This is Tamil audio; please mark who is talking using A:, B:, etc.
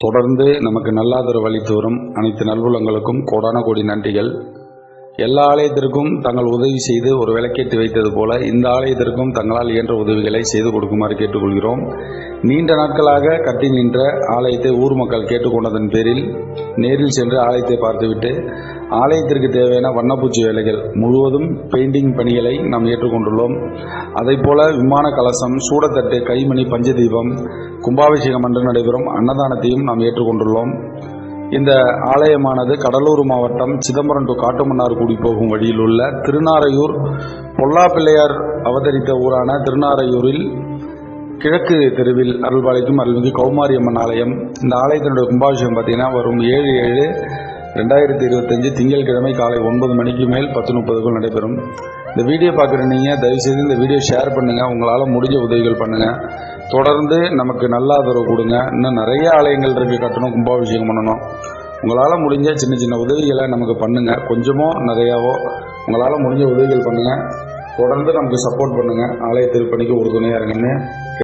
A: தொடர்ந்து நமக்கு நல்லாதரவு அளித்து வரும் அனைத்து நல்வுள்ளங்களுக்கும் கோடான கோடி நன்றிகள். எல்லா ஆலயத்திற்கும் தங்கள் உதவி செய்து ஒரு விளக்கேற்றி வைத்தது போல இந்த ஆலயத்திற்கும் தங்களால் இயன்ற உதவிகளை செய்து கொடுக்குமாறு கேட்டுக்கொள்கிறோம். நீண்ட நாட்களாக கட்டி நின்ற ஆலயத்தை ஊர் மக்கள் கேட்டுக்கொண்டதன் பேரில் நேரில் சென்று ஆலயத்தை பார்த்துவிட்டு ஆலயத்திற்கு தேவையான வண்ணப்பூச்சி வேலைகள் முழுவதும் பெயிண்டிங் பணிகளை நாம் ஏற்றுக்கொண்டுள்ளோம். அதைப்போல விமான கலசம், சூடத்தட்டு, கைமணி, பஞ்சதீபம், கும்பாபிஷேகம் அன்று நடைபெறும் அன்னதானத்தையும் நாம் ஏற்றுக்கொண்டுள்ளோம். இந்த ஆலயமானது கடலூர் மாவட்டம் சிதம்பரம் டு காட்டுமன்னார்குடி போகும் வழியில் உள்ள திருநாரையூர் பொல்லாப்பிள்ளையார் அவதரித்த ஊரான திருநாரையூரில் கிழக்கு தெருவில் அருள்பாலிக்கும் அருள்மிகு கௌமாரியம்மன் ஆலயம். இந்த ஆலயத்தினுடைய கும்பாபிஷேகம் பார்த்தீங்கன்னா வரும் 7/7/2025 திங்கட்கிழமை காலை 9 மணிக்கு மேல் 10:30க்குள் நடைபெறும். இந்த வீடியோ பார்க்குற நீங்கள் தயவுசெய்து இந்த வீடியோ ஷேர் பண்ணுங்கள். உங்களால் முடிஞ்ச உதவிகள் பண்ணுங்கள். தொடர்ந்து நமக்கு நல்ல ஆதரவு கொடுங்க. இன்னும் நிறைய ஆலயங்கள் இருக்குது, கட்டணும், கும்பாபிஷேகம் பண்ணணும். உங்களால் முடிஞ்ச சின்ன சின்ன உதவிகளை நமக்கு பண்ணுங்கள். கொஞ்சமோ நிறையாவோ உங்களால் முடிஞ்ச உதவிகள் பண்ணுங்கள். தொடர்ந்து நமக்கு சப்போர்ட் பண்ணுங்கள். ஆலய திருப்பணிக்கு உறுதுணையாக இருங்கன்னு